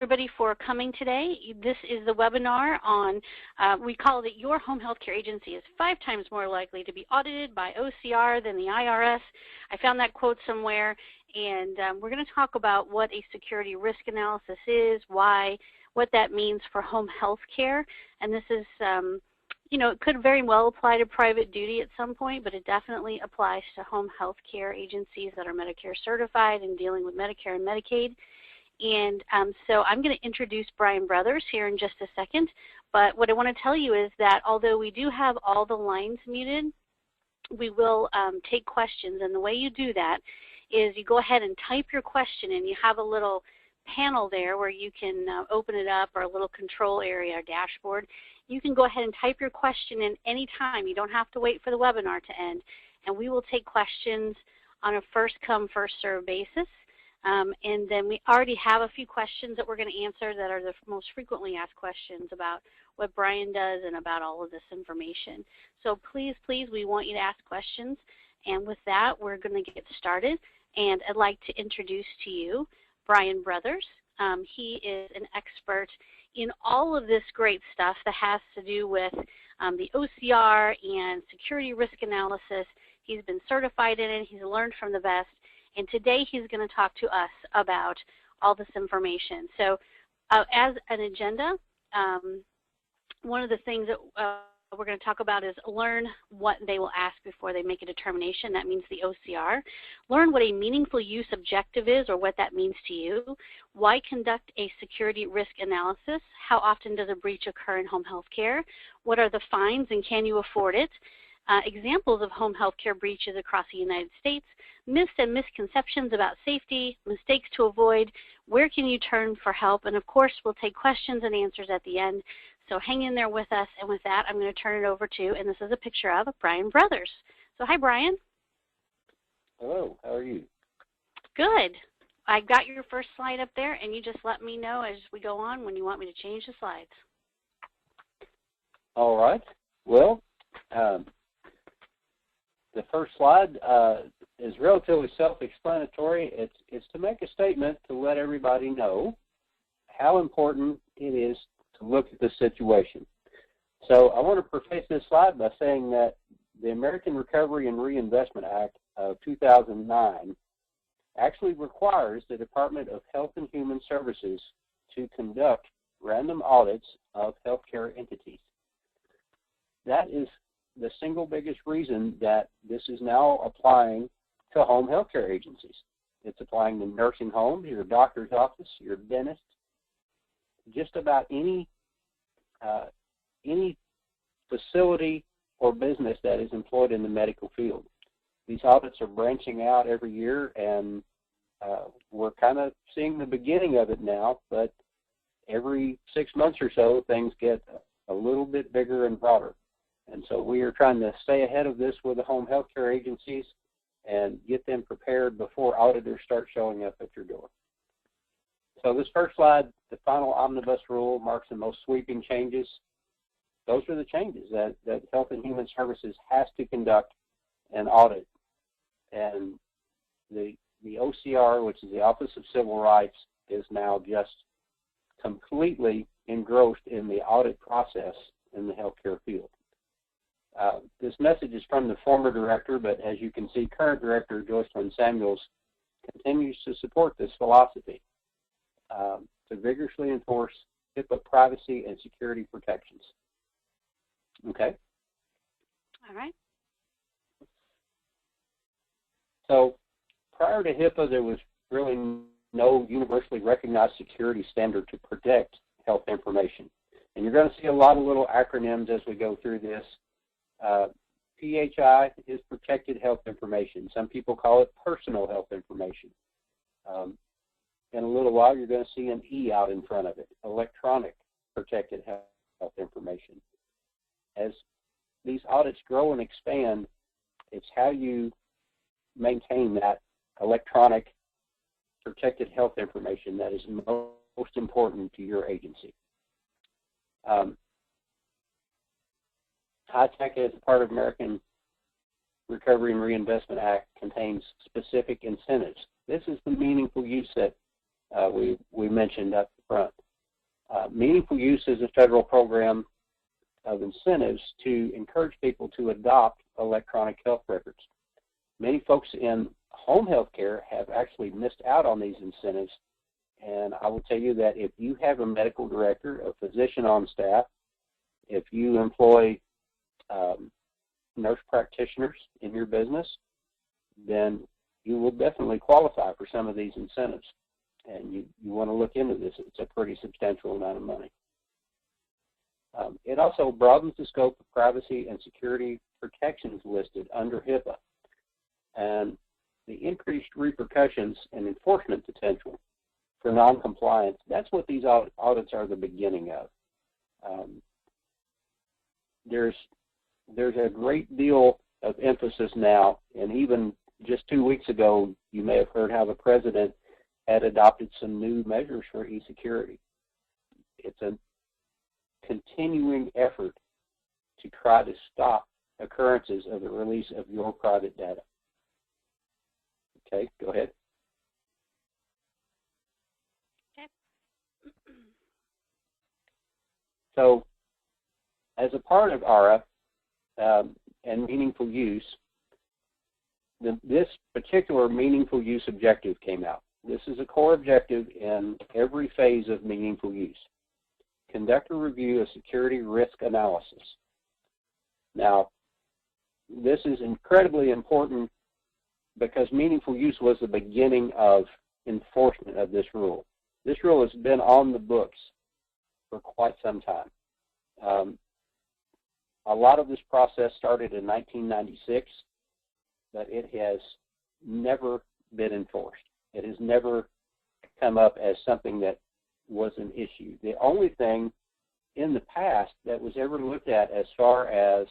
everybody for coming today. This is the webinar on, we call it Your Home Health Care Agency is 5 times more likely to be audited by OCR than the IRS. I found that quote somewhere, and we're going to talk about what a security risk analysis is, why, what that means for home health care. And this is, you know, it could very well apply to private duty at some point, but it definitely applies to home health care agencies that are Medicare certified and dealing with Medicare and Medicaid. And so I'm going to introduce Brian Brothers here in just a second. But what I want to tell you is that although we do have all the lines muted, we will take questions. And the way you do that is you go ahead and type your question, and you have a little panel there where you can open it up, or a little control area or dashboard. You can go ahead and type your question in any time. You don't have to wait for the webinar to end. And we will take questions on a first-come, first-served basis. And then we already have a few questions that we're going to answer that are the most frequently asked questions about what Brian does and about all of this information. So please, please, we want you to ask questions. And with that, we're going to get started. And I'd like to introduce to you Brian Brothers. He is an expert in all of this great stuff that has to do with the OCR and security risk analysis. He's been certified in it. He's learned from the best. And today he's going to talk to us about all this information. So as an agenda, one of the things that we're going to talk about is learn what they will ask before they make a determination. That means the OCR. Learn what a meaningful use objective is, or what that means to you. Why conduct a security risk analysis? How often does a breach occur in home health care? What are the fines, and can you afford it? Examples of home health care breaches across the United States, myths and misconceptions about safety, mistakes to avoid, where can you turn for help, and of course we'll take questions and answers at the end. So hang in there with us, and with that I'm going to turn it over to, and this is a picture of, Brian Brothers. So hi Brian. Hello, how are you? Good. I got your first slide up there, and you just let me know as we go on when you want me to change the slides. All right. Well, the first slide is relatively self-explanatory. It's to make a statement to let everybody know how important it is to look at the situation. So I want to preface this slide by saying that the American Recovery and Reinvestment Act of 2009 actually requires the Department of Health and Human Services to conduct random audits of healthcare entities. That is the single biggest reason that this is now applying to home health care agencies. It's applying to nursing homes, your doctor's office, your dentist, just about any facility or business that is employed in the medical field. These audits are branching out every year, and we're kind of seeing the beginning of it now, but every 6 months or so, things get a little bit bigger and broader. And so we are trying to stay ahead of this with the home health care agencies and get them prepared before auditors start showing up at your door. So this first slide, the final omnibus rule, marks the most sweeping changes. Those are the changes that Health and Human Services has to conduct an audit. And the OCR, which is the Office of Civil Rights, is now just completely engrossed in the audit process in the healthcare field. This message is from the former director, but as you can see, current director Joyce Lynn Samuels continues to support this philosophy to vigorously enforce HIPAA privacy and security protections. Okay? All right. So prior to HIPAA, there was really no universally recognized security standard to protect health information. And you're going to see a lot of little acronyms as we go through this. PHI is protected health information. Some people call it personal health information. In a little while, you're going to see an E out in front of it, electronic protected health information. As these audits grow and expand, it's how you maintain that electronic protected health information that is most important to your agency. HITECH, as part of American Recovery and Reinvestment Act, contains specific incentives. This is the meaningful use that we mentioned up front. Meaningful Use is a federal program of incentives to encourage people to adopt electronic health records. Many folks in home health care have actually missed out on these incentives, and I will tell you that if you have a medical director, a physician on staff, if you employ nurse practitioners in your business, then you will definitely qualify for some of these incentives. And you want to look into this. It's a pretty substantial amount of money. It also broadens the scope of privacy and security protections listed under HIPAA, and the increased repercussions and enforcement potential for noncompliance. That's what these audits are the beginning of. There's a great deal of emphasis now, and even just 2 weeks ago, you may have heard how the president had adopted some new measures for e-security. It's a continuing effort to try to stop occurrences of the release of your private data. Okay, go ahead. Okay. So, as a part of ARA and meaningful use, this particular meaningful use objective came out. This is a core objective in every phase of meaningful use. Conduct a review of security risk analysis. Now, this is incredibly important because meaningful use was the beginning of enforcement of this rule. This rule has been on the books for quite some time. A lot of this process started in 1996, but it has never been enforced. It has never come up as something that was an issue. The only thing in the past that was ever looked at as far as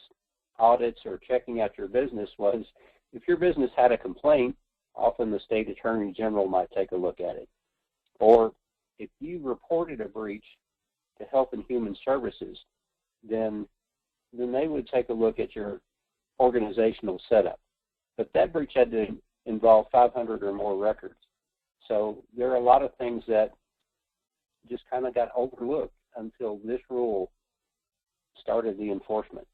audits or checking out your business was if your business had a complaint, often the state attorney general might take a look at it. Or if you reported a breach to Health and Human Services, then they would take a look at your organizational setup. But that breach had to involve 500 or more records. So there are a lot of things that just kind of got overlooked until this rule started the enforcement.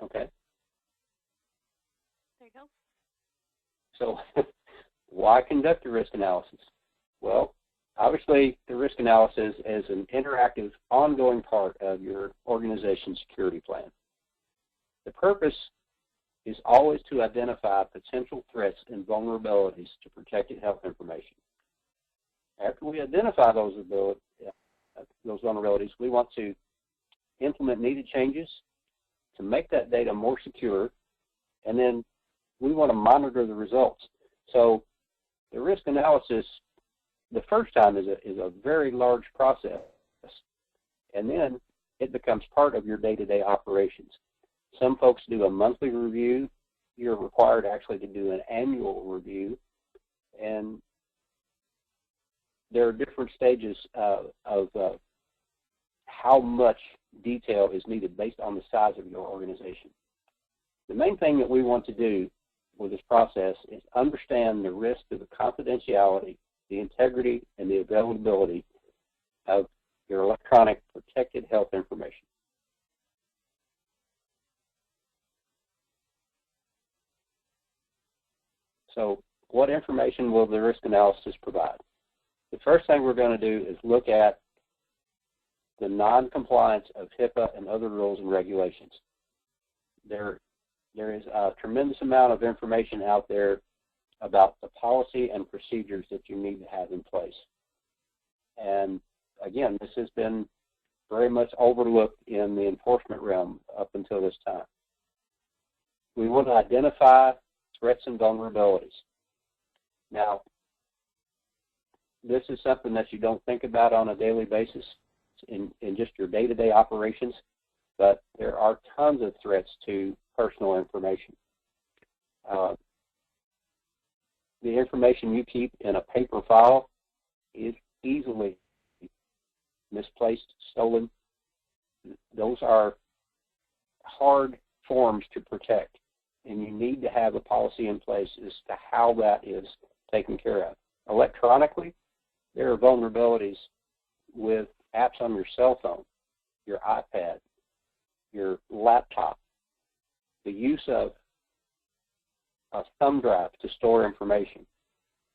Okay. There you go. So why conduct a risk analysis? Well, obviously the risk analysis is an interactive, ongoing part of your organization's security plan. The purpose is always to identify potential threats and vulnerabilities to protected health information. After we identify those vulnerabilities, we want to implement needed changes to make that data more secure, and then we want to monitor the results. So the risk analysis, the first time, is a very large process, and then it becomes part of your day-to-day operations. Some folks do a monthly review. You're required actually to do an annual review, and there are different stages of how much detail is needed based on the size of your organization. The main thing that we want to do with this process is understand the risk to the confidentiality, the integrity, and the availability of your electronic protected health information. So what information will the risk analysis provide? The first thing we're going to do is look at the non-compliance of HIPAA and other rules and regulations. There is a tremendous amount of information out there about the policy and procedures that you need to have in place. And again, this has been very much overlooked in the enforcement realm up until this time. We want to identify threats and vulnerabilities. Now, this is something that you don't think about on a daily basis in just your day-to-day operations, but there are tons of threats to personal information. The information you keep in a paper file is easily misplaced, stolen. Those are hard forms to protect, and you need to have a policy in place as to how that is taken care of. Electronically, there are vulnerabilities with apps on your cell phone, your iPad, your laptop, the use of a thumb drive to store information,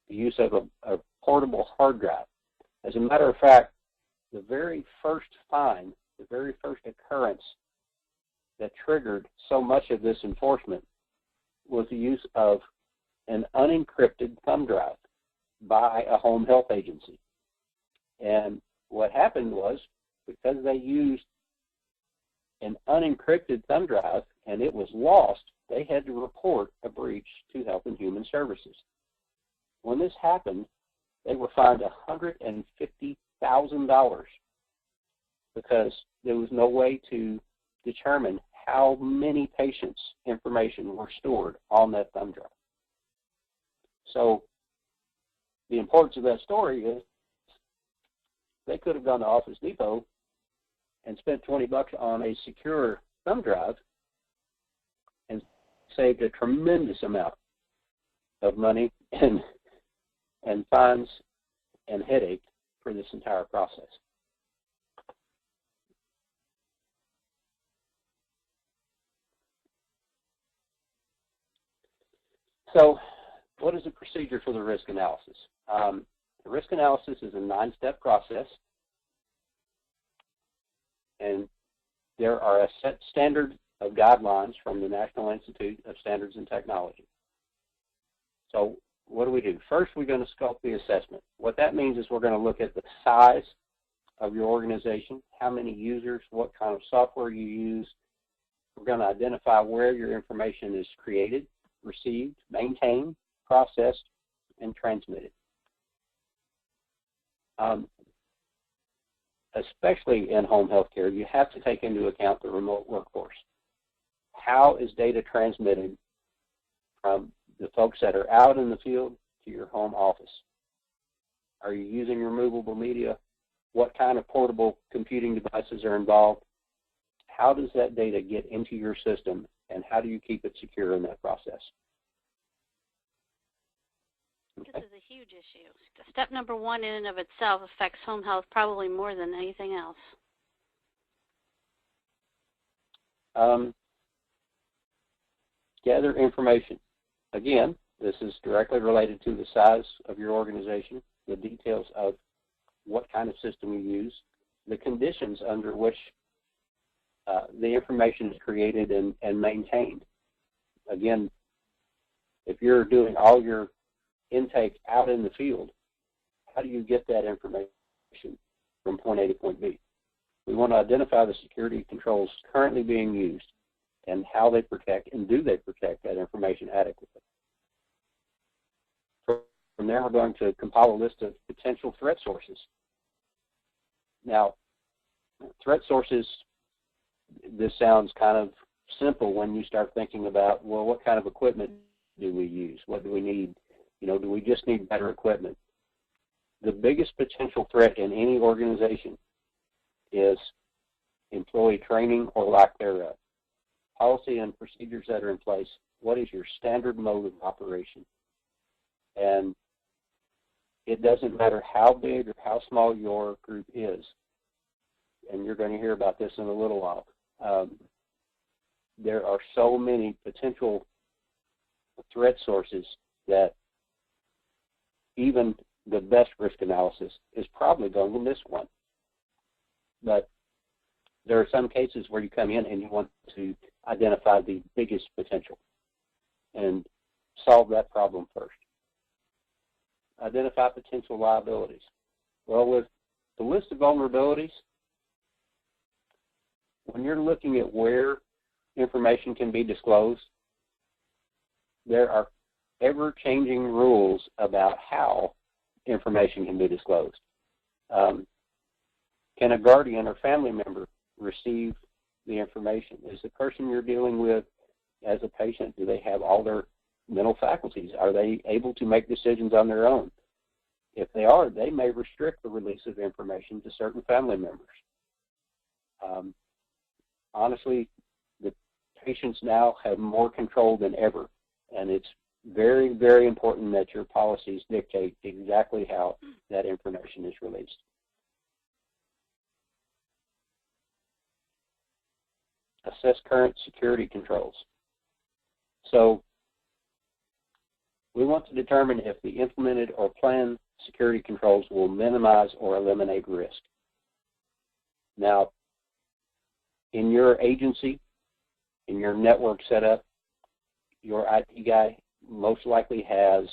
the use of a portable hard drive. As a matter of fact, the very first find, the very first occurrence that triggered so much of this enforcement was the use of an unencrypted thumb drive by a home health agency. And what happened was, because they used an unencrypted thumb drive and it was lost, they had to report a breach to Health and Human Services. When this happened, they were fined $150,000 because there was no way to determine how many patients' information were stored on that thumb drive. So the importance of that story is they could have gone to Office Depot and spent $20 on a secure thumb drive and saved a tremendous amount of money and fines and headache for this entire process. So what is the procedure for the risk analysis? The risk analysis is a 9-step process, and there are a set standard of guidelines from the National Institute of Standards and Technology. So what do? First, we're going to scope the assessment. What that means is we're going to look at the size of your organization, how many users, what kind of software you use. We're going to identify where your information is created, received, maintained, processed, and transmitted. Especially in home health care, you have to take into account the remote workforce. How is data transmitted from the folks that are out in the field to your home office? Are you using removable media? What kind of portable computing devices are involved? How does that data get into your system, and how do you keep it secure in that process? Okay. This is a huge issue. Step number 1 in and of itself affects home health probably more than anything else. Gather information. Again, this is directly related to the size of your organization, the details of what kind of system you use, the conditions under which the information is created and maintained. Again, if you're doing all your intake out in the field, how do you get that information from point A to point B? We want to identify the security controls currently being used and how they protect and do they protect that information adequately. From there, we're going to compile a list of potential threat sources. Now, threat sources, this sounds kind of simple when you start thinking about, well, what kind of equipment do we use? What do we need? You know, do we just need better equipment? The biggest potential threat in any organization is employee training or lack thereof. Policy and procedures that are in place. What is your standard mode of operation? And it doesn't matter how big or how small your group is, and you're going to hear about this in a little while. There are so many potential threat sources that even the best risk analysis is probably going to miss one. But there are some cases where you come in and you want to identify the biggest potential and solve that problem first. Identify potential liabilities. Well, with the list of vulnerabilities, when you're looking at where information can be disclosed, there are ever-changing rules about how information can be disclosed. Can a guardian or family member receive the information? Is the person you're dealing with as a patient, do they have all their mental faculties? Are they able to make decisions on their own? If they are, they may restrict the release of information to certain family members. Honestly, the patients now have more control than ever, and it's very, very important that your policies dictate exactly how that information is released. Assess current security controls. So we want to determine if the implemented or planned security controls will minimize or eliminate risk. Now, in your agency, in your network setup, your IT guy most likely has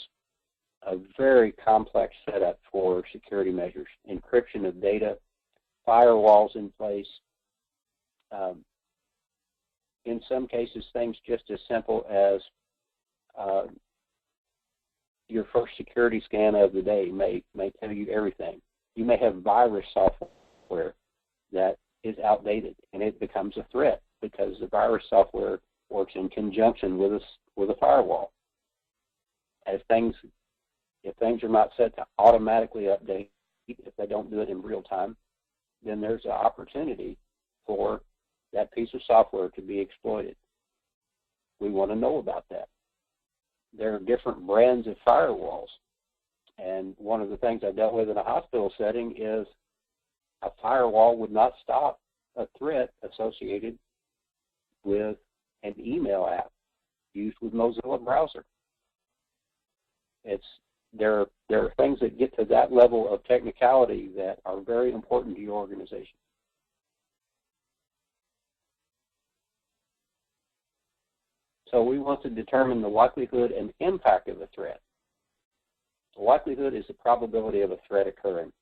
a very complex setup for security measures, encryption of data, firewalls in place. In some cases, things just as simple as your first security scan of the day may tell you everything. You may have virus software that is outdated, and it becomes a threat because the virus software works in conjunction with a firewall. If things are not set to automatically update, if they don't do it in real time, then there's an opportunity for that piece of software to be exploited. We want to know about that. There are different brands of firewalls, and one of the things I dealt with in a hospital setting is a firewall would not stop a threat associated with an email app used with Mozilla browser. There are things that get to that level of technicality that are very important to your organization. So we want to determine the likelihood and impact of a threat. The likelihood is the probability of a threat occurring.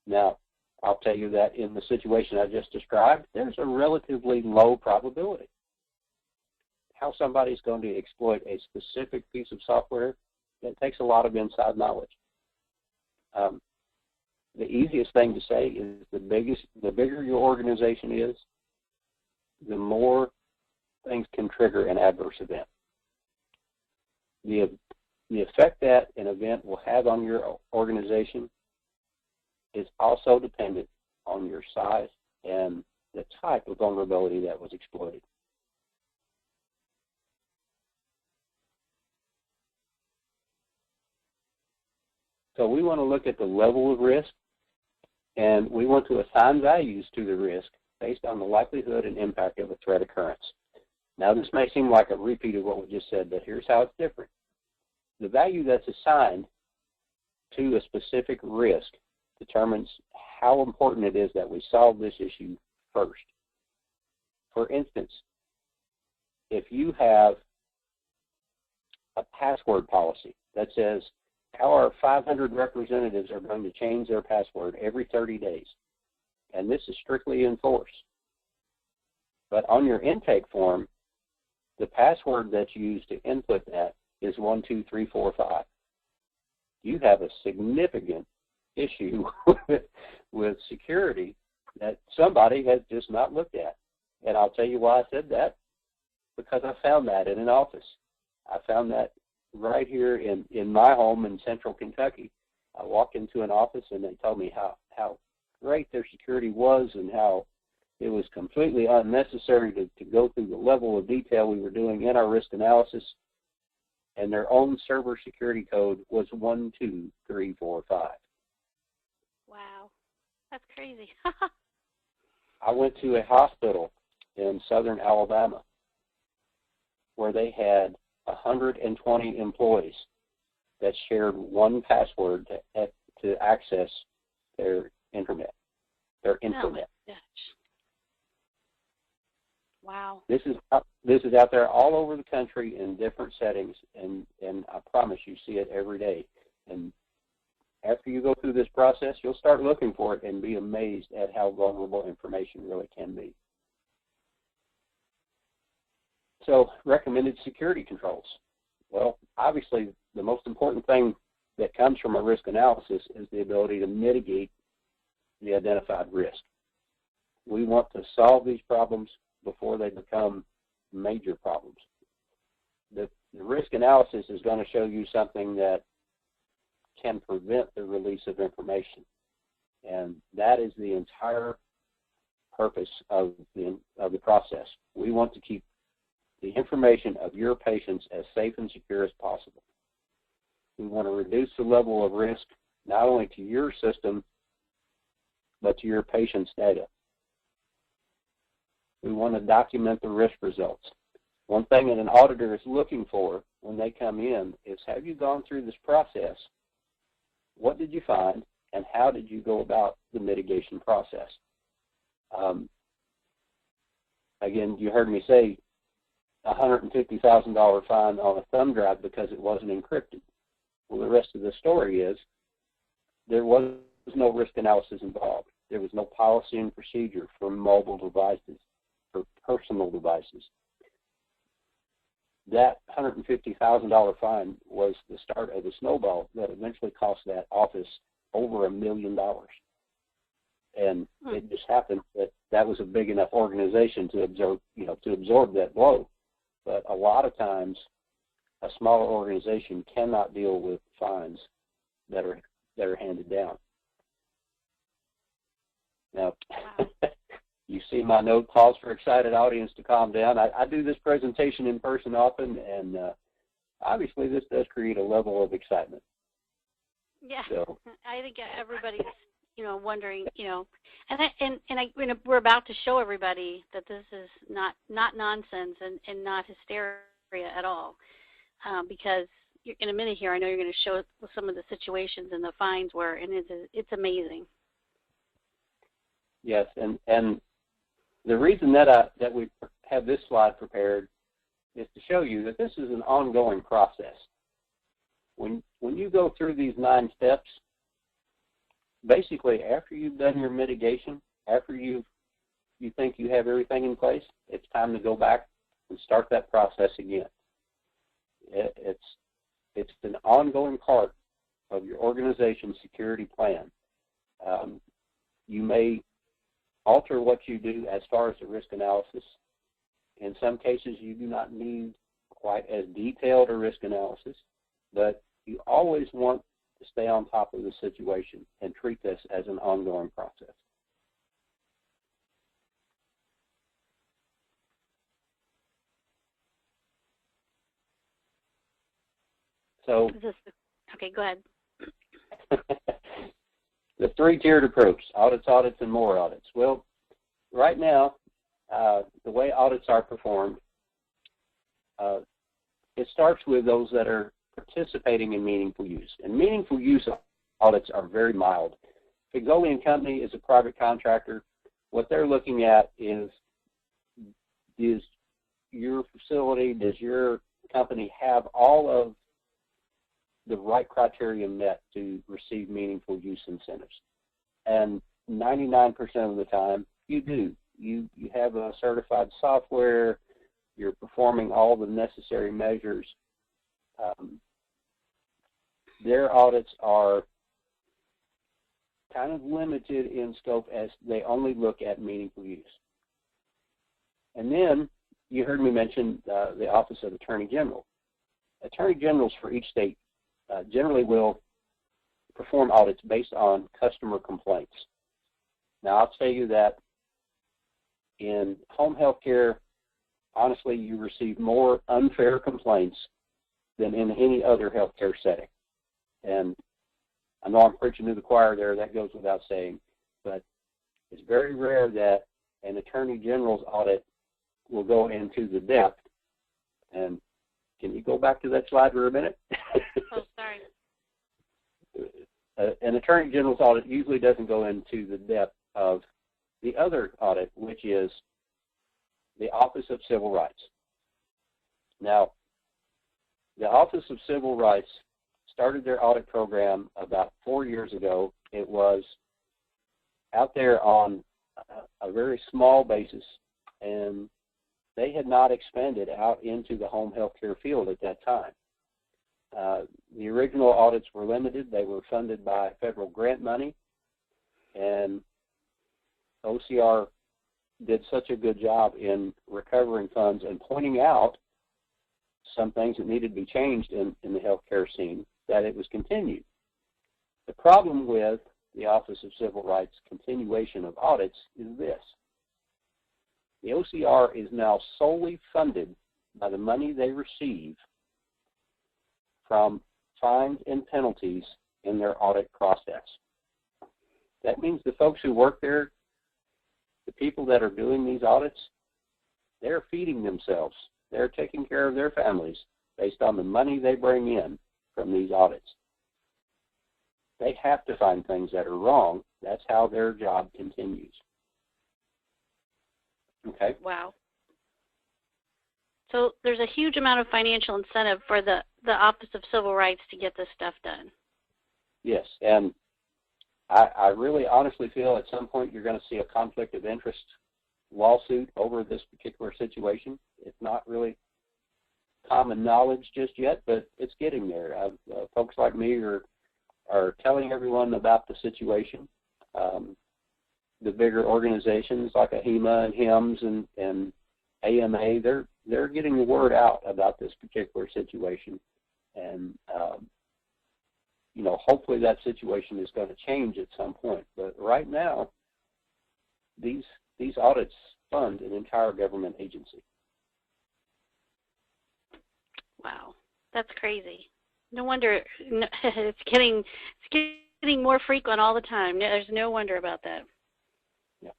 Now, I'll tell you that in the situation I just described, there's a relatively low probability. How somebody's going to exploit a specific piece of software, that takes a lot of inside knowledge. The easiest thing to say is the bigger your organization is, the more things can trigger an adverse event. The effect that an event will have on your organization is also dependent on your size and the type of vulnerability that was exploited. So we want to look at the level of risk, and we want to assign values to the risk based on the likelihood and impact of a threat occurrence. Now, this may seem like a repeat of what we just said, but here's how it's different. The value that's assigned to a specific risk determines how important it is that we solve this issue first. For instance, if you have a password policy that says our 500 representatives are going to change their password every 30 days, and this is strictly enforced, but on your intake form, the password that's used to input that is 12345. You have a significant issue with security that somebody has just not looked at. And I'll tell you why I said that, because I found that in an office. I found that right here in my home in central Kentucky. I walked into an office and they told me how great their security was and how it was completely unnecessary to go through the level of detail we were doing in our risk analysis, and their own server security code was 12345. Wow, that's crazy. I went to a hospital in southern Alabama where they had 120 employees that shared one password to access their intranet, their intranet. Oh, gosh. Wow. This is out there all over the country in different settings, and I promise you see it every day. And after you go through this process, you'll start looking for it and be amazed at how vulnerable information really can be. So, recommended security controls. Well, obviously, the most important thing that comes from a risk analysis is the ability to mitigate the identified risk. We want to solve these problems before they become major problems. The risk analysis is going to show you something that can prevent the release of information, and that is the entire purpose of the process. We want to keep the information of your patients as safe and secure as possible. We want to reduce the level of risk not only to your system, but to your patient's data. We want to document the risk results. One thing that an auditor is looking for when they come in is, have you gone through this process? What did you find, and how did you go about the mitigation process? Again, you heard me say $150,000 fine on a thumb drive because it wasn't encrypted. Well, the rest of the story is there was no risk analysis involved. There was no policy and procedure for mobile devices, for personal devices. That $150,000 fine was the start of the snowball that eventually cost that office over $1 million. And it just happened that that was a big enough organization to absorb that blow. But a lot of times, a smaller organization cannot deal with fines that are handed down. Now, you see my note, pause for excited audience to calm down. I do this presentation in person often, and obviously this does create a level of excitement. Yeah, so I think everybody's, wondering, and we're about to show everybody that this is not nonsense and not hysteria at all, because in a minute here, I know you're going to show some of the situations and the fines were, and it's amazing. Yes, and the reason that we have this slide prepared is to show you that this is an ongoing process. When you go through these 9 steps, basically after you've done your mitigation, after you think you have everything in place, it's time to go back and start that process again. It's an ongoing part of your organization's security plan. You may alter what you do as far as the risk analysis. In some cases, you do not need quite as detailed a risk analysis, but you always want to stay on top of the situation and treat this as an ongoing process. So, okay, go ahead. The 3-tiered approach, audits, audits, and more audits. Well, right now, the way audits are performed, it starts with those that are participating in meaningful use. And meaningful use audits are very mild. If a Golian company is a private contractor, what they're looking at is your facility, does your company have all of the right criteria met to receive meaningful use incentives? And 99% of the time, you do. You have a certified software, you're performing all the necessary measures. Their audits are kind of limited in scope as they only look at meaningful use. And then you heard me mention the Office of Attorney General. Attorney Generals for each state generally will perform audits based on customer complaints. Now, I'll tell you that in home health care, honestly, you receive more unfair complaints than in any other healthcare setting. And I know I'm preaching to the choir there, that goes without saying, but it's very rare that an Attorney General's audit will go into the depth. And can you go back to that slide for a minute? Oh, sorry. An Attorney General's audit usually doesn't go into the depth of the other audit, which is the Office of Civil Rights. Now, the Office of Civil Rights started their audit program about 4 years ago. It was out there on a very small basis, and they had not expanded out into the home health care field at that time. The original audits were limited. They were funded by federal grant money, and OCR did such a good job in recovering funds and pointing out some things that needed to be changed in the healthcare scene that it was continued. The problem with the Office of Civil Rights continuation of audits is this. The OCR is now solely funded by the money they receive from fines and penalties in their audit process. That means the folks who work there, the people that are doing these audits, they're feeding themselves. They're taking care of their families based on the money they bring in from these audits. They have to find things that are wrong. That's how their job continues. Okay? Wow. So there's a huge amount of financial incentive for the Office of Civil Rights to get this stuff done. Yes, and I really honestly feel at some point you're going to see a conflict of interest lawsuit over this particular situation. It's not really common knowledge just yet, but it's getting there. Folks like me are telling everyone about the situation. The bigger organizations like AHIMA and HIMSS and AMA, they're getting the word out about this particular situation, and hopefully that situation is going to change at some point. But right now, these audits fund an entire government agency. Wow, that's crazy. No wonder it's getting more frequent all the time. There's no wonder about that. Yeah.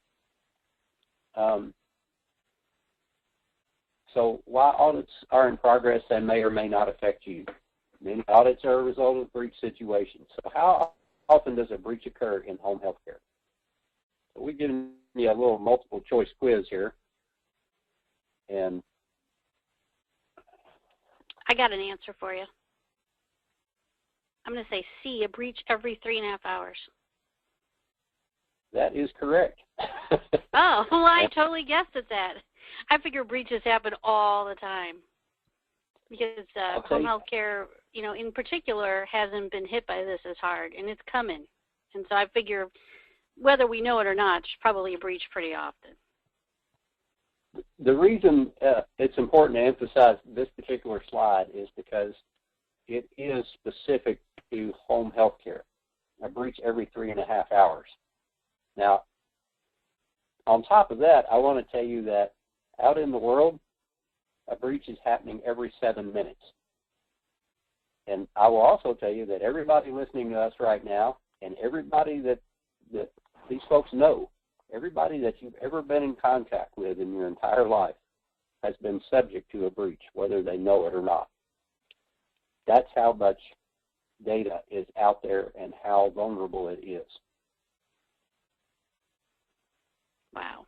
So while audits are in progress, they may or may not affect you. Many audits are a result of breach situations. So how often does a breach occur in home health care? So we've given you a little multiple choice quiz here. And I got an answer for you. I'm going to say C, a breach every 3.5 hours. That is correct. Oh, well, I totally guessed at that. I figure breaches happen all the time because home health care, in particular, hasn't been hit by this as hard, and it's coming. And so I figure whether we know it or not, it's probably a breach pretty often. The reason it's important to emphasize this particular slide is because it is specific to home health care, a breach every 3.5 hours. Now, on top of that, I want to tell you that out in the world, a breach is happening every 7 minutes. And I will also tell you that everybody listening to us right now and everybody that these folks know, everybody that you've ever been in contact with in your entire life has been subject to a breach, whether they know it or not. That's how much data is out there and how vulnerable it is. Wow.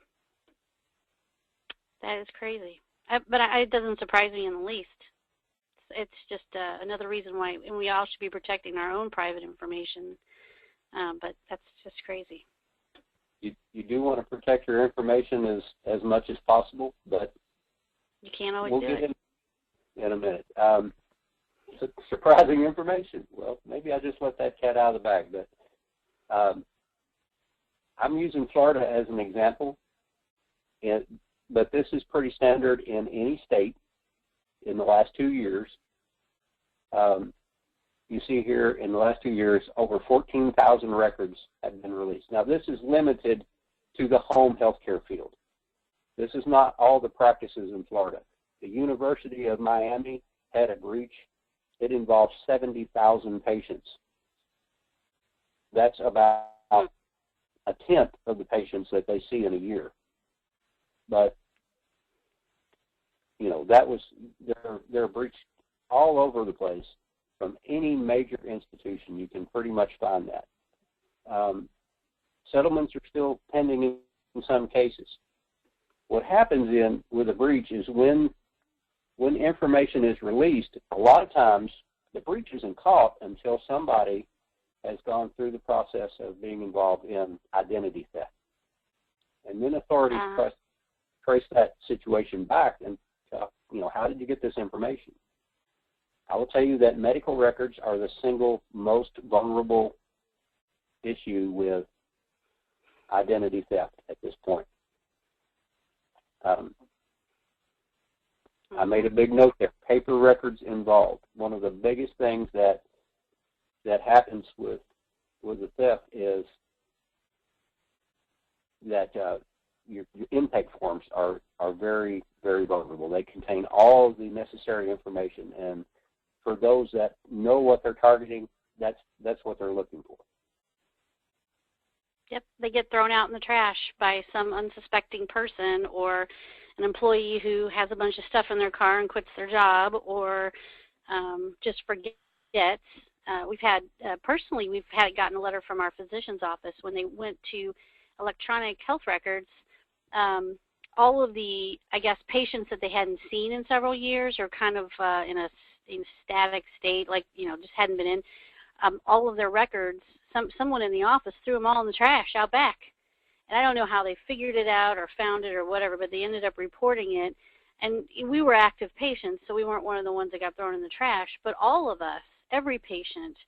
That is crazy. But it doesn't surprise me in the least. It's just another reason why we all should be protecting our own private information. But that's just crazy. You do want to protect your information as much as possible, but you can't always we'll do get it. in a minute. Surprising information. Well, maybe I just let that cat out of the bag, but I'm using Florida as an example, but this is pretty standard in any state in the last 2 years. You see here in the last 2 years, over 14,000 records have been released. Now, this is limited to the home health care field. This is not all the practices in Florida. The University of Miami had a breach. It involved 70,000 patients. That's about a tenth of the patients that they see in a year. But, that was, there are breaches all over the place. From any major institution, you can pretty much find that. Settlements are still pending in some cases. What happens with a breach is when information is released, a lot of times the breach isn't caught until somebody has gone through the process of being involved in identity theft. And then authorities trace that situation back and, how did you get this information? I will tell you that medical records are the single most vulnerable issue with identity theft at this point. I made a big note there, paper records involved. One of the biggest things that happens with the theft is that your intake forms are very, very vulnerable. They contain all the necessary information, and for those that know what they're targeting, that's what they're looking for. Yep, they get thrown out in the trash by some unsuspecting person, or an employee who has a bunch of stuff in their car and quits their job, or just forgets. We've had gotten a letter from our physician's office when they went to electronic health records. All of the, I guess, patients that they hadn't seen in several years are kind of in a static state, like, just hadn't been in. All of their records, someone in the office threw them all in the trash out back. And I don't know how they figured it out or found it or whatever, but they ended up reporting it. And we were active patients, so we weren't one of the ones that got thrown in the trash. But all of us, every patient,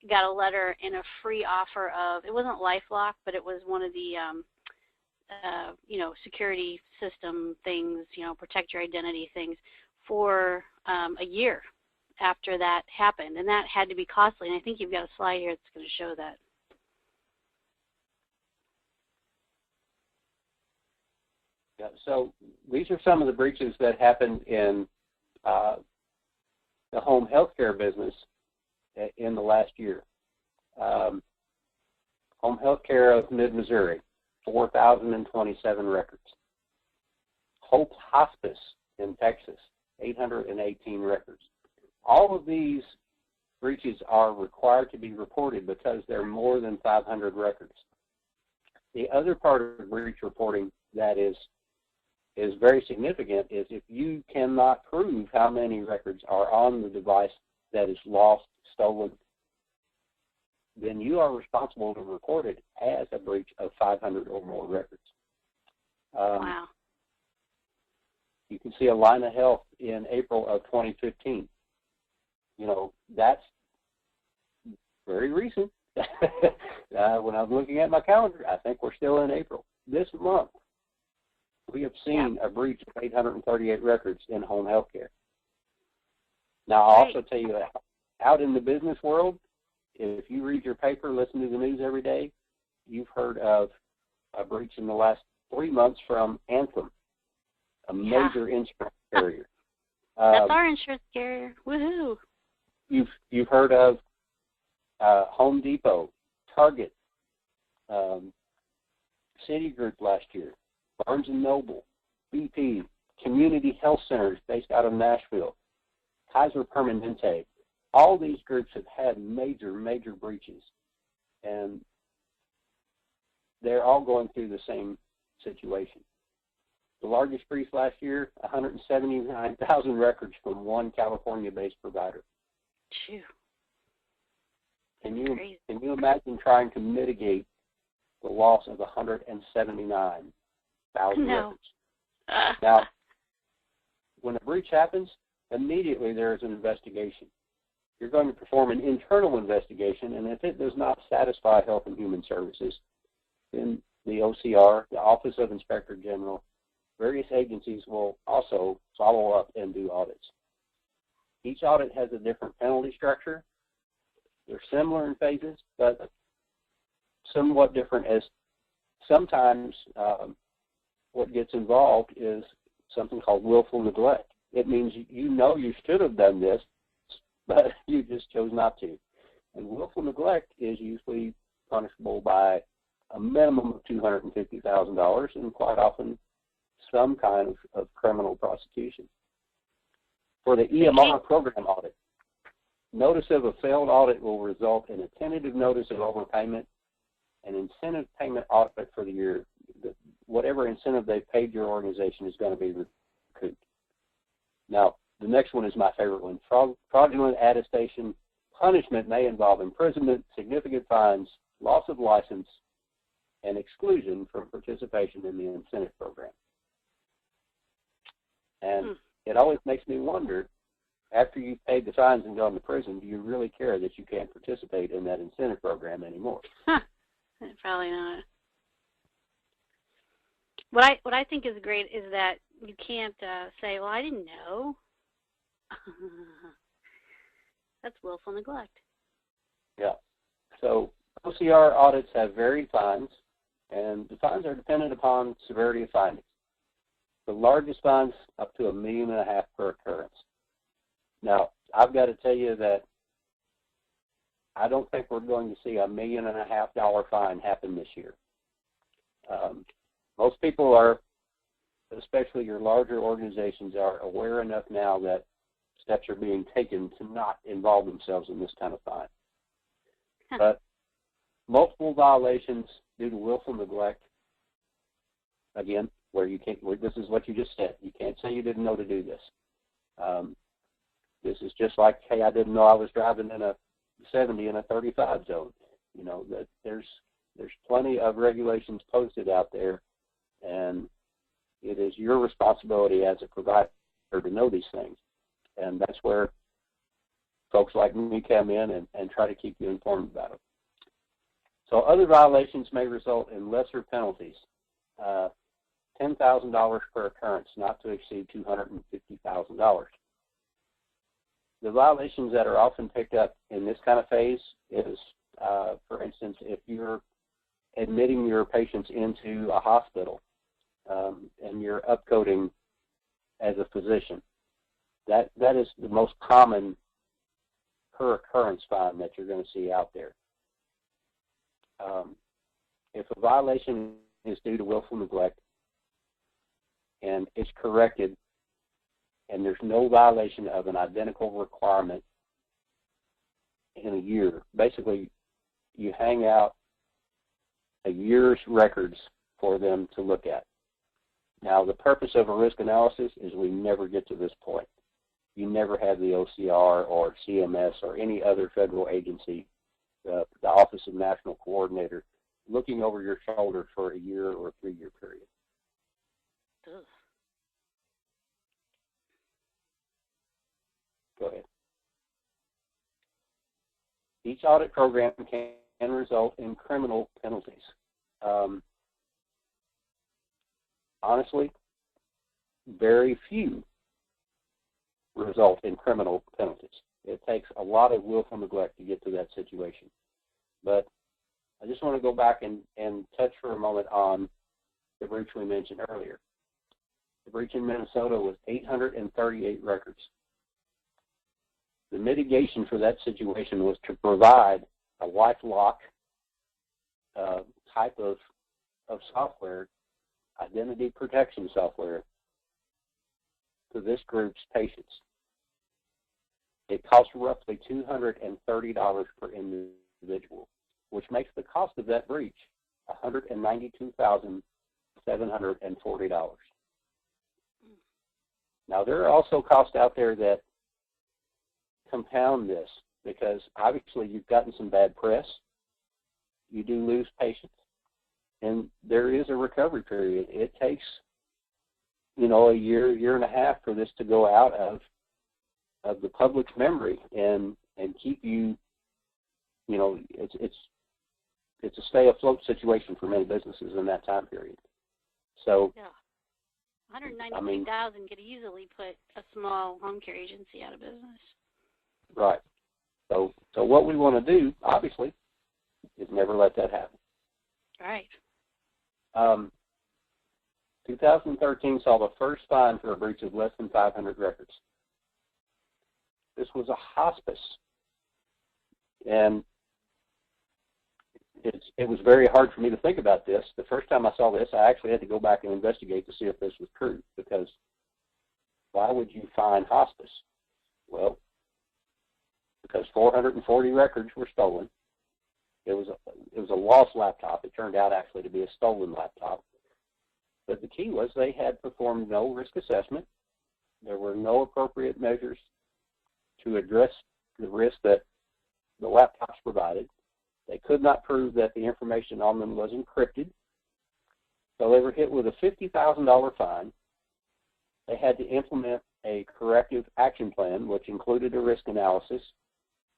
got a letter and a free offer of, it wasn't LifeLock, but it was one of the, security system things, protect your identity things, for a year after that happened. And that had to be costly. And I think you've got a slide here that's going to show that. Yeah, so these are some of the breaches that happened in the home healthcare business in the last year. Home healthcare of Mid-Missouri, 4,027 records. Hope Hospice in Texas, 818 records. All of these breaches are required to be reported because there are more than 500 records. The other part of breach reporting that is very significant is if you cannot prove how many records are on the device that is lost, stolen, then you are responsible to report it as a breach of 500 or more records. Wow. You can see a line of health in April of 2015. That's very recent. When I'm looking at my calendar, I think we're still in April. This month, we have seen a breach of 838 records in home health care. Now, I'll also tell you that out in the business world, if you read your paper, listen to the news every day, you've heard of a breach in the last 3 months from Anthem, a major insurance carrier. That's our insurance carrier. Woohoo! You've heard of Home Depot, Target, Citigroup last year, Barnes & Noble, BP, Community Health Centers based out of Nashville, Kaiser Permanente. All these groups have had major, major breaches, and they're all going through the same situation. The largest breach last year, 179,000 records from one California-based provider. Phew. Can you imagine trying to mitigate the loss of 179,000 records? Now, when a breach happens, immediately there is an investigation. You're going to perform an internal investigation, and if it does not satisfy Health and Human Services, then the OCR, the Office of Inspector General, various agencies will also follow up and do audits. Each audit has a different penalty structure. They're similar in phases, but somewhat different, as sometimes what gets involved is something called willful neglect. It means you know you should have done this, but you just chose not to. And willful neglect is usually punishable by a minimum of $250,000 and quite often some kind of criminal prosecution. For the EMR program audit, notice of a failed audit will result in a tentative notice of overpayment, an incentive payment audit for the year. Whatever incentive they've paid your organization is going to be recouped. Now, the next one is my favorite one. Fraudulent attestation punishment may involve imprisonment, significant fines, loss of license, and exclusion from participation in the incentive program. And it always makes me wonder, after you've paid the fines and gone to prison, do you really care that you can't participate in that incentive program anymore? Probably not. What I think is great is that you can't say, well, I didn't know. That's willful neglect. Yeah. So OCR audits have varied fines. And the fines are dependent upon severity of findings. The largest fines up to $1.5 million per occurrence. Now, I've got to tell you that I don't think we're going to see a $1.5 million fine happen this year. Most people are, especially your larger organizations, are aware enough now that steps are being taken to not involve themselves in this kind of fine. But multiple violations due to willful neglect, again, where you can't, this is what you just said. You can't say you didn't know to do this. This is just like, hey, I didn't know I was driving in a 70 in a 35 zone. You know, that there's plenty of regulations posted out there, and it is your responsibility as a provider to know these things. And that's where folks like me come in and try to keep you informed about it. So other violations may result in lesser penalties. $10,000 per occurrence, not to exceed $250,000. The violations that are often picked up in this kind of phase is, for instance, if you're admitting your patients into a hospital and you're upcoding as a physician, that is the most common per occurrence fine that you're going to see out there. If a violation is due to willful neglect and it's corrected and there's no violation of an identical requirement in a year, basically you hang out a year's records for them to look at. Now, the purpose of a risk analysis is we never get to this point. You never have the OCR or CMS or any other federal agency, the Office of National Coordinator, looking over your shoulder for a year or a 3-year period. Ugh. Go ahead. Each audit program can result in criminal penalties. Honestly, very few result in criminal penalties. It takes a lot of willful neglect to get to that situation. But I just want to go back and touch for a moment on the breach we mentioned earlier. The breach in Minnesota was 838 records. The mitigation for that situation was to provide a LifeLock type of software, identity protection software, to this group's patients. It costs roughly $230 per individual, which makes the cost of that breach $192,740. Now, there are also costs out there that compound this, because obviously you've gotten some bad press. You do lose patients, and there is a recovery period. It takes, a year and a half for this to go out of the public's memory and keep you, it's a stay afloat situation for many businesses in that time period. So, yeah, $193,000 could easily put a small home care agency out of business. Right. So what we want to do, obviously, is never let that happen. Right. 2013 saw the first fine for a breach of less than 500 records. This was a hospice, and it was very hard for me to think about this. The first time I saw this, I actually had to go back and investigate to see if this was true, because why would you fine hospice? Well, because 440 records were stolen. It was a lost laptop. It turned out actually to be a stolen laptop. But the key was they had performed no risk assessment. There were no appropriate measures to address the risk that the laptops provided. They could not prove that the information on them was encrypted. So they were hit with a $50,000 fine. They had to implement a corrective action plan, which included a risk analysis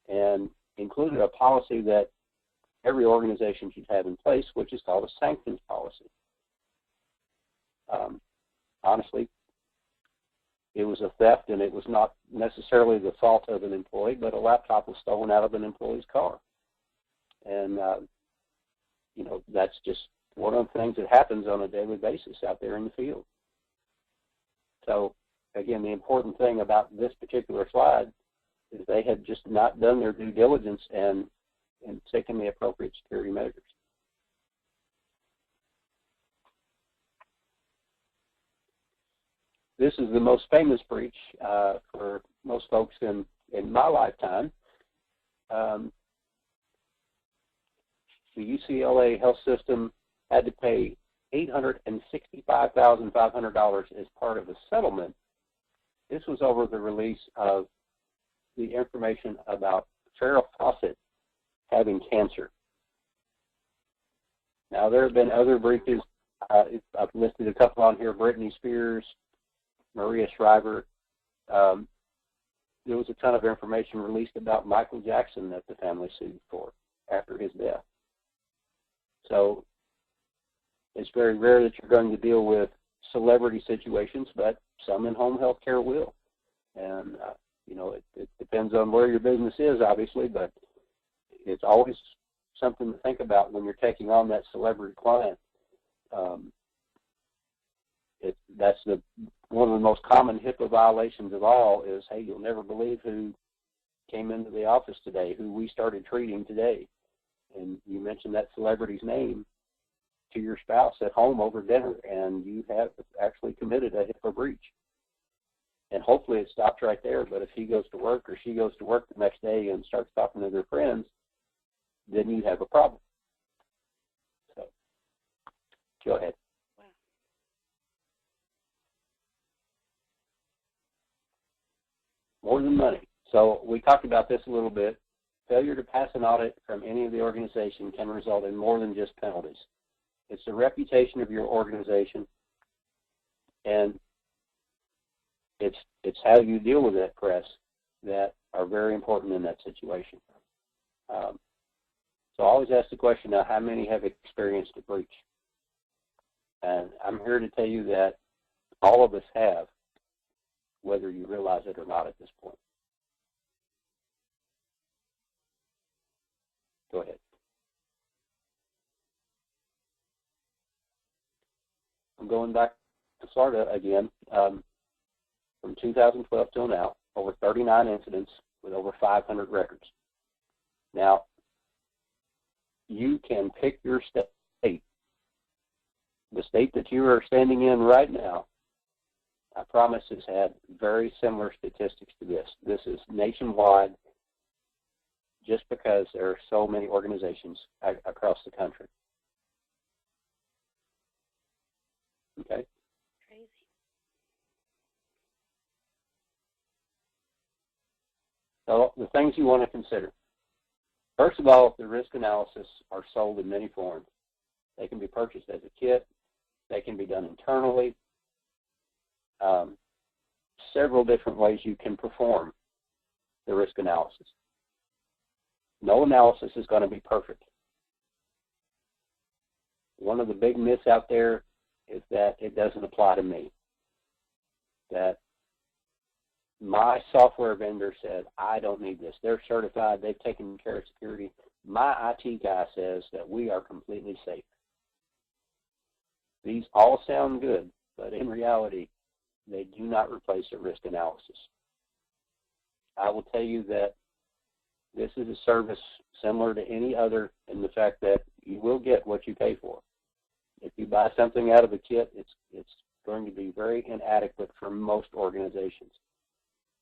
and included a policy that every organization should have in place, which is called a sanctions policy. Honestly, it was a theft, and it was not necessarily the fault of an employee, but a laptop was stolen out of an employee's car. And, that's just one of the things that happens on a daily basis out there in the field. So, again, the important thing about this particular slide is they had just not done their due diligence and taken the appropriate security measures. This is the most famous breach for most folks in my lifetime. The UCLA Health System had to pay $865,500 as part of a settlement. This was over the release of the information about Farrah Fawcett having cancer. Now, there have been other breaches. I've listed a couple on here: Britney Spears, Maria Shriver. There was a ton of information released about Michael Jackson that the family sued for after his death. So it's very rare that you're going to deal with celebrity situations, but some in home health care will. And, you know, it depends on where your business is, obviously, but it's always something to think about when you're taking on that celebrity client. That's one of the most common HIPAA violations of all is, hey, you'll never believe who came into the office today, who we started treating today. And you mentioned that celebrity's name to your spouse at home over dinner, and you have actually committed a HIPAA breach. And hopefully it stops right there, but if he goes to work or she goes to work the next day and starts talking to their friends, then you have a problem. So, go ahead. Wow. More than money. So we talked about this a little bit. Failure to pass an audit from any of the organization can result in more than just penalties. It's the reputation of your organization, and it's how you deal with that press that are very important in that situation. So I always ask the question now, how many have experienced a breach? And I'm here to tell you that all of us have, whether you realize it or not at this point. Go ahead. I'm going back to Florida again. From 2012 till now, over 39 incidents with over 500 records. Now, you can pick your state. The state that you are standing in right now, I promise, has had very similar statistics to this. This is nationwide, just because there are so many organizations across the country. Okay? Crazy. So the things you want to consider. First of all, the risk analysis are sold in many forms. They can be purchased as a kit. They can be done internally. Several different ways you can perform the risk analysis. No analysis is going to be perfect. One of the big myths out there is that it doesn't apply to me. That my software vendor said, I don't need this. They're certified. They've taken care of security. My IT guy says that we are completely safe. These all sound good, but in reality, they do not replace a risk analysis. I will tell you that this is a service similar to any other in the fact that you will get what you pay for. If you buy something out of a kit, it's going to be very inadequate for most organizations.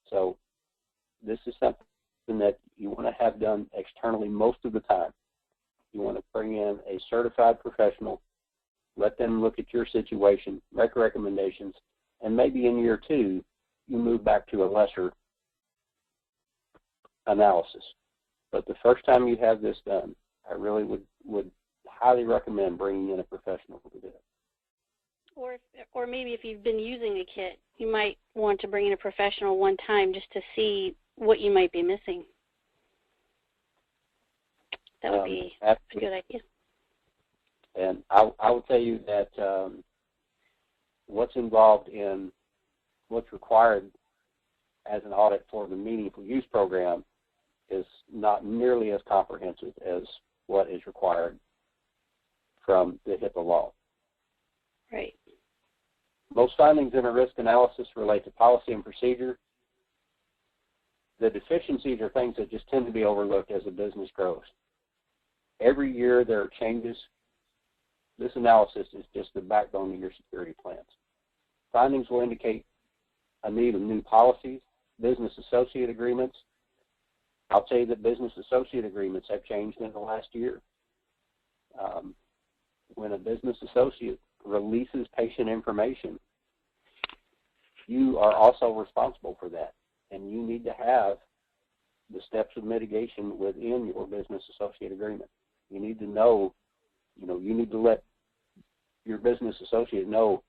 So this is something that you want to have done externally most of the time. You want to bring in a certified professional, let them look at your situation, make recommendations, and maybe in year 2, you move back to a lesser analysis. But the first time you have this done, I really would highly recommend bringing in a professional to do it. Or maybe if you've been using a kit, you might want to bring in a professional one time just to see what you might be missing. That would be a good idea. And I will tell you that what's involved in what's required as an audit for the Meaningful Use program is not nearly as comprehensive as what is required from the HIPAA law. Right. Most findings in a risk analysis relate to policy and procedure. The deficiencies are things that just tend to be overlooked as a business grows. Every year there are changes. This analysis is just the backbone of your security plans. Findings will indicate a need of new policies, business associate agreements. I'll tell you that business associate agreements have changed in the last year. When a business associate releases patient information, you are also responsible for that, and you need to have the steps of mitigation within your business associate agreement. You need to know, you need to let your business associate know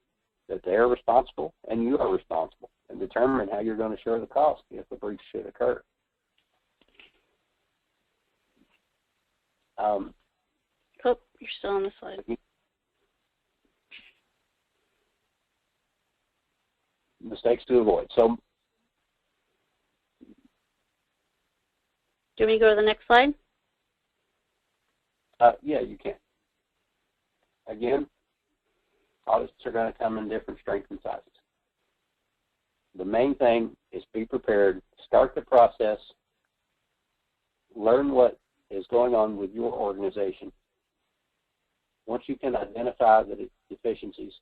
that they're responsible and you are responsible, and determine how you're going to share the cost if a breach should occur. Oh, you're still on the slide. Mistakes to avoid. So, do you want me to go to the next slide? yeah, you can. Again, audits are going to come in different strengths and sizes. The main thing is be prepared, start the process, learn what is going on with your organization. Once you can identify the deficiencies,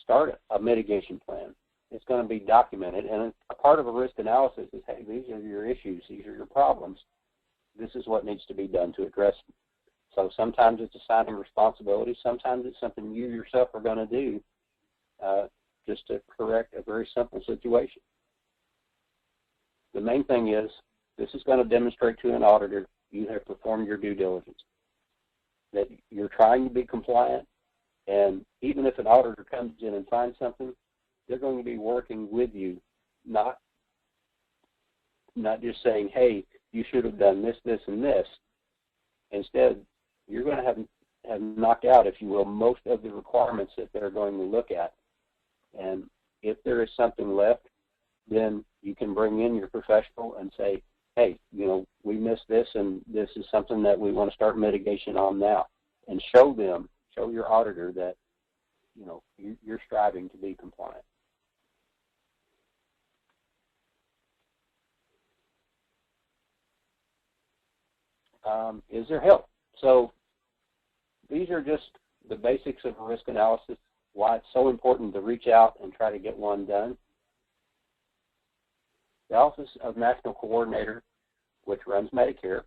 start a mitigation plan. It's going to be documented, and a part of a risk analysis is, hey, these are your issues, these are your problems. This is what needs to be done to address them. So sometimes it's assigning responsibility, sometimes it's something you yourself are going to do just to correct a very simple situation. The main thing is, this is going to demonstrate to an auditor you have performed your due diligence, that you're trying to be compliant, and even if an auditor comes in and finds something, they're going to be working with you, not just saying, hey, you should have done this, this, and this. Instead, you're going to have knocked out, if you will, most of the requirements that they're going to look at. And if there is something left, then you can bring in your professional and say, hey, we missed this, and this is something that we want to start mitigation on now. And show your auditor that, you're striving to be compliant. Is there help? So these are just the basics of risk analysis, why it's so important to reach out and try to get one done. The Office of National Coordinator, which runs Medicare,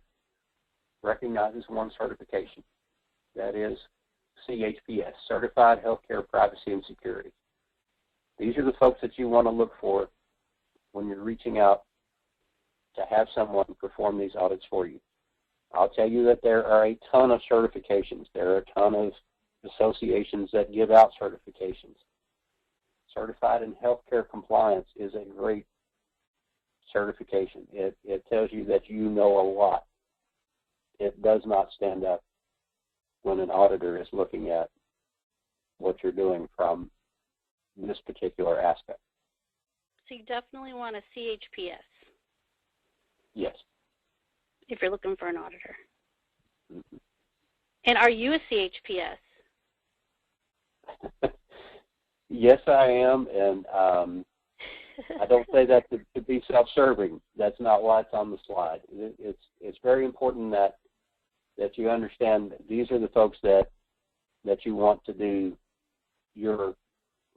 recognizes one certification. That is CHPS, Certified Healthcare Privacy and Security. These are the folks that you want to look for when you're reaching out to have someone perform these audits for you. I'll tell you that there are a ton of certifications. There are a ton of associations that give out certifications. Certified in Healthcare Compliance is a great certification. It tells you that you know a lot. It does not stand up when an auditor is looking at what you're doing from this particular aspect. So you definitely want a CHPS. Yes. If you're looking for an auditor. Mm-hmm. And are you a CHPS? Yes, I am, and I don't say that to be self-serving. That's not why it's on the slide. It's very important that you understand that these are the folks that you want to do your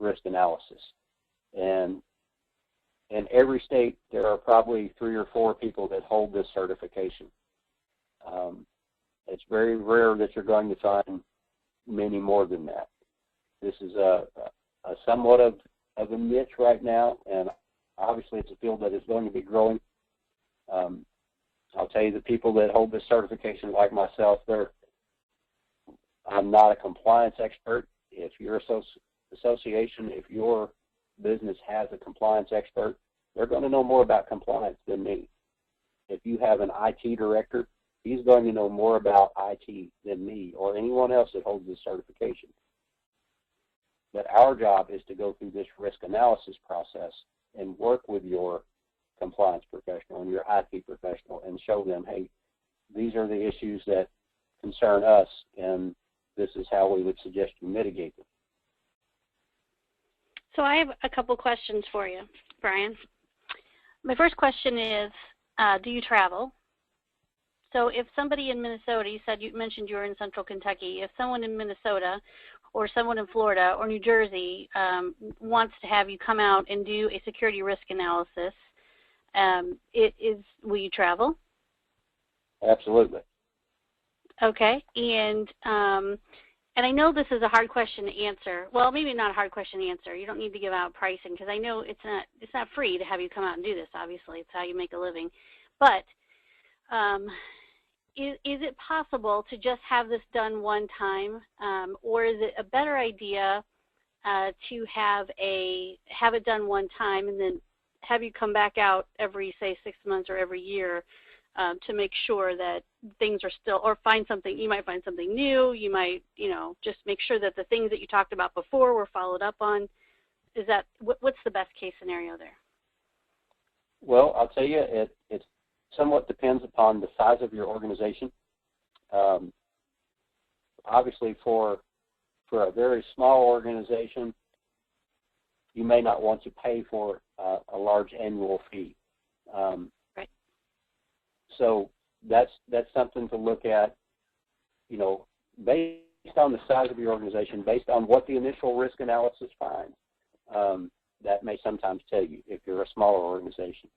risk analysis. And in every state, there are probably 3 or 4 people that hold this certification. It's very rare that you're going to find many more than that. This is a somewhat of a niche right now, and obviously it's a field that is going to be growing. I'll tell you, the people that hold this certification, like myself, I'm not a compliance expert. If your association, if your business has a compliance expert, they're going to know more about compliance than me. If you have an IT director, he's going to know more about IT than me or anyone else that holds this certification. But our job is to go through this risk analysis process and work with your compliance professional and your IT professional and show them, hey, these are the issues that concern us, and this is how we would suggest you mitigate them. So I have a couple questions for you, Brian. My first question is, do you travel? So if somebody in Minnesota, you mentioned you were in Central Kentucky, if someone in Minnesota or someone in Florida or New Jersey wants to have you come out and do a security risk analysis, will you travel? Absolutely. Okay, and I know this is a hard question to answer. Well, maybe not a hard question to answer. You don't need to give out pricing because I know it's not free to have you come out and do this. Obviously, it's how you make a living. But is it possible to just have this done one time, or is it a better idea to have it done one time and then have you come back out every, say, 6 months or every year to make sure that things are still, or you might find something new, you might, just make sure that the things that you talked about before were followed up on. What's the best case scenario there? Well, I'll tell you, it somewhat depends upon the size of your organization. Obviously, for a very small organization, you may not want to pay for a large annual fee. Right. So that's something to look at, based on the size of your organization, based on what the initial risk analysis finds. That may sometimes tell you if you're a smaller organization.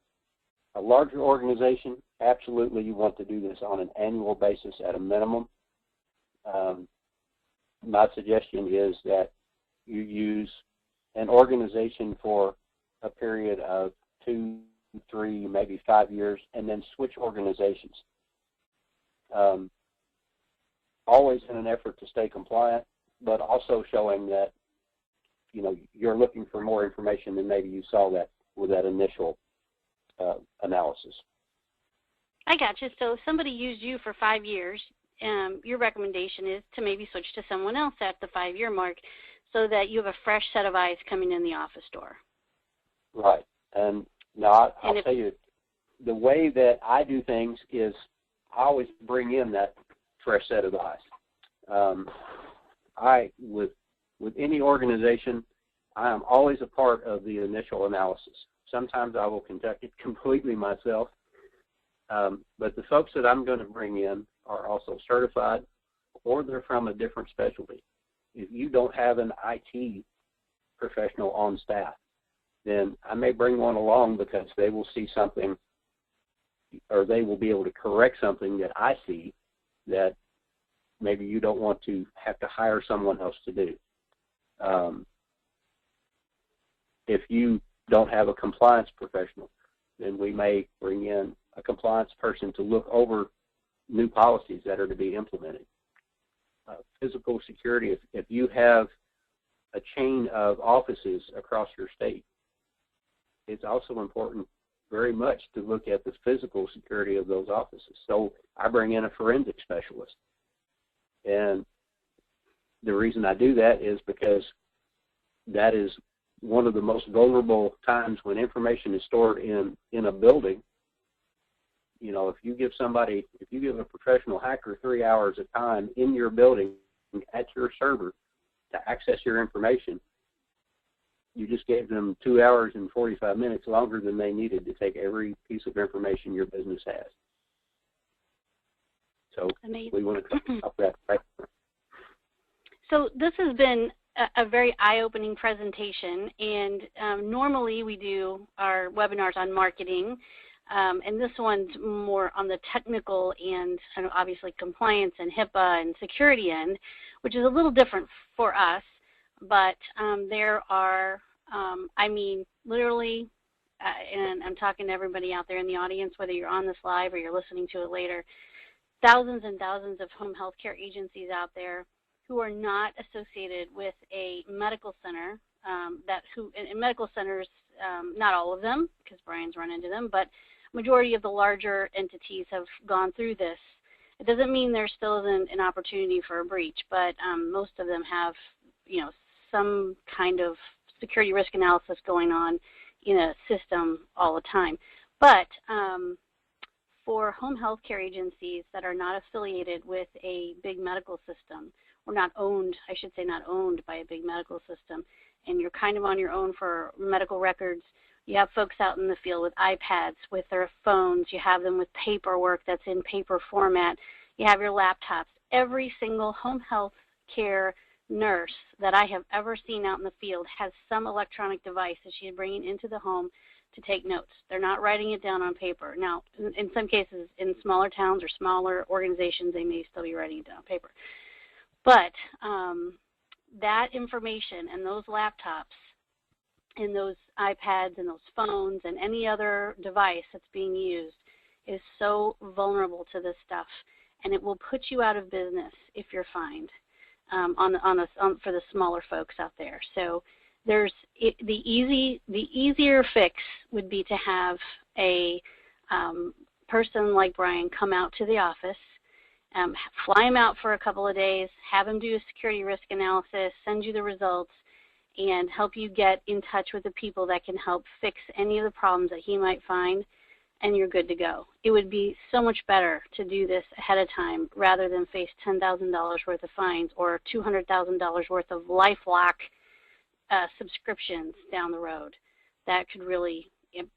A larger organization, absolutely you want to do this on an annual basis at a minimum. My suggestion is that you use an organization for a period of 2, 3, maybe 5 years, and then switch organizations. Always in an effort to stay compliant, but also showing that, you're looking for more information than maybe you saw that with that initial analysis. I got you. So if somebody used you for 5 years, your recommendation is to maybe switch to someone else at the 5-year mark so that you have a fresh set of eyes coming in the office door. Right. And now I'll tell you, the way that I do things is I always bring in that fresh set of eyes. With any organization, I am always a part of the initial analysis. Sometimes I will conduct it completely myself, but the folks that I'm going to bring in are also certified or they're from a different specialty. If you don't have an IT professional on staff, then I may bring one along because they will see something or they will be able to correct something that I see that maybe you don't want to have to hire someone else to do. If you don't have a compliance professional, then we may bring in a compliance person to look over new policies that are to be implemented. Physical security, if you have a chain of offices across your state, it's also important very much to look at the physical security of those offices. So I bring in a forensic specialist. And the reason I do that is because that is one of the most vulnerable times when information is stored in a building. If you give a professional hacker 3 hours of time in your building at your server to access your information, you just gave them 2 hours and 45 minutes longer than they needed to take every piece of information your business has. So amazing. We want to come up that right. So this has been a very eye-opening presentation, and normally we do our webinars on marketing, and this one's more on the technical and obviously compliance and HIPAA and security end, which is a little different for us, but there are, literally, and I'm talking to everybody out there in the audience, whether you're on this live or you're listening to it later, thousands and thousands of home health care agencies out there who are not associated with a medical center, and medical centers, not all of them, because Brian's run into them, but majority of the larger entities have gone through this. It doesn't mean there still isn't an opportunity for a breach, but most of them have, some kind of security risk analysis going on in a system all the time. But for home health care agencies that are not affiliated with a big medical system or not owned, I should say not owned by a big medical system, and you're kind of on your own for medical records. You have folks out in the field with iPads, with their phones. You have them with paperwork that's in paper format. You have your laptops. Every single home health care nurse that I have ever seen out in the field has some electronic device that she's bringing into the home to take notes. They're not writing it down on paper. Now, in some cases, in smaller towns or smaller organizations, they may still be writing it down on paper. But that information and those laptops and those iPads and those phones and any other device that's being used is so vulnerable to this stuff, and it will put you out of business if you're fined for the smaller folks out there. So the easier fix would be to have a person like Brian come out to the office, fly him out for a couple of days, have him do a security risk analysis, send you the results, and help you get in touch with the people that can help fix any of the problems that he might find, and you're good to go. It would be so much better to do this ahead of time rather than face $10,000 worth of fines or $200,000 worth of LifeLock subscriptions down the road. That could really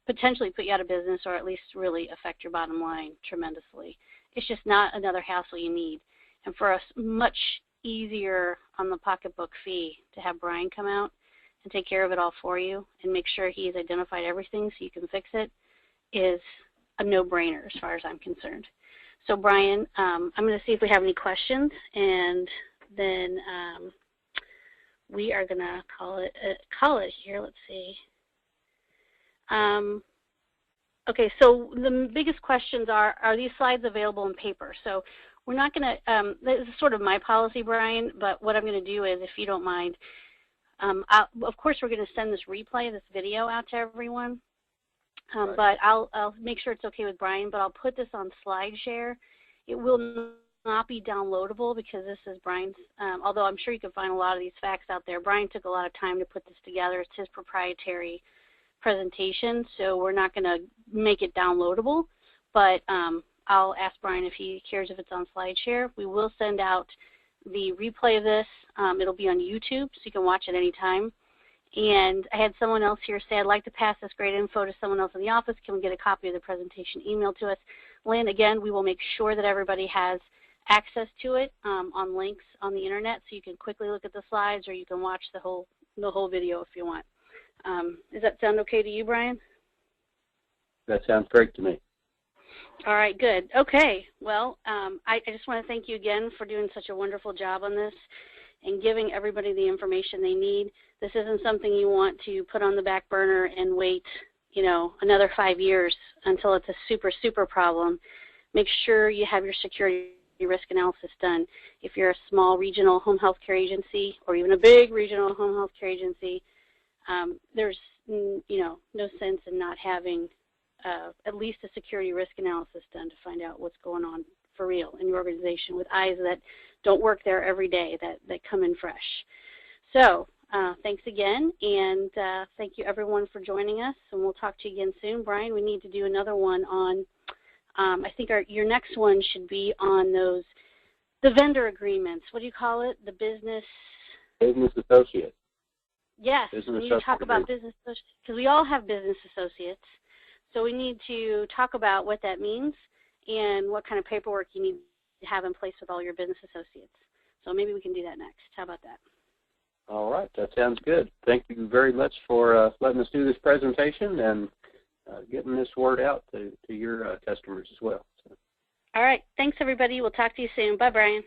potentially put you out of business or at least really affect your bottom line tremendously. It's just not another hassle you need. And for a much easier on the pocketbook fee to have Brian come out and take care of it all for you and make sure he's identified everything so you can fix it is a no-brainer as far as I'm concerned. So Brian, I'm going to see if we have any questions, and then we are going to call it here. Let's see. Okay, so the biggest questions are these slides available in paper? So we're not going to, this is sort of my policy, Brian, but what I'm going to do is, if you don't mind, of course we're going to send this replay, this video out to everyone, right. But I'll make sure it's okay with Brian, but I'll put this on SlideShare. It will not be downloadable because this is Brian's, although I'm sure you can find a lot of these facts out there. Brian took a lot of time to put this together. It's his proprietary presentation, so we're not going to make it downloadable, but I'll ask Brian if he cares if it's on SlideShare. We will send out the replay of this. It'll be on YouTube, so you can watch it anytime. And I had someone else here say, I'd like to pass this great info to someone else in the office. Can we get a copy of the presentation emailed to us? Lynn, again, we will make sure that everybody has access to it on links on the internet, so you can quickly look at the slides, or you can watch the whole video if you want. Does that sound okay to you, Brian? That sounds great to me. All right, good. Okay, well, I just want to thank you again for doing such a wonderful job on this and giving everybody the information they need. This isn't something you want to put on the back burner and wait, you know, another 5 years until it's a super, super problem. Make sure you have your security risk analysis done. If you're a small regional home health care agency or even a big regional home health care agency, there's, you know, no sense in not having at least a security risk analysis done to find out what's going on for real in your organization with eyes that don't work there every day, that come in fresh. So thanks again, and thank you everyone for joining us, and we'll talk to you again soon. Brian, we need to do another one on, I think your next one should be on the vendor agreements. What do you call it? The business associate. Yes, we need to talk about business associates, because we all have business associates. So we need to talk about what that means and what kind of paperwork you need to have in place with all your business associates. So maybe we can do that next. How about that? All right, that sounds good. Thank you very much for letting us do this presentation and getting this word out to your customers as well. So. All right, thanks everybody. We'll talk to you soon. Bye, Brian.